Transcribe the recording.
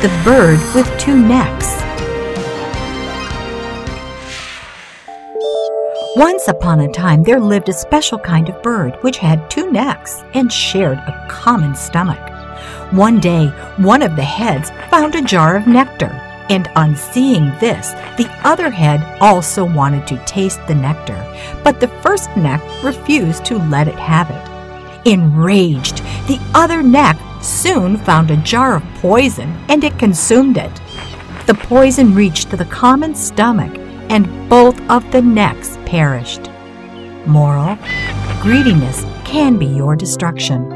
The bird with two necks. Once upon a time there lived a special kind of bird which had two necks and shared a common stomach. One day, one of the heads found a jar of nectar, and on seeing this, the other head also wanted to taste the nectar, but the first neck refused to let it have it. Enraged, the other neck soon found a jar of poison, and it consumed it. The poison reached the common stomach, and both of the necks perished. Moral: greediness can be your destruction.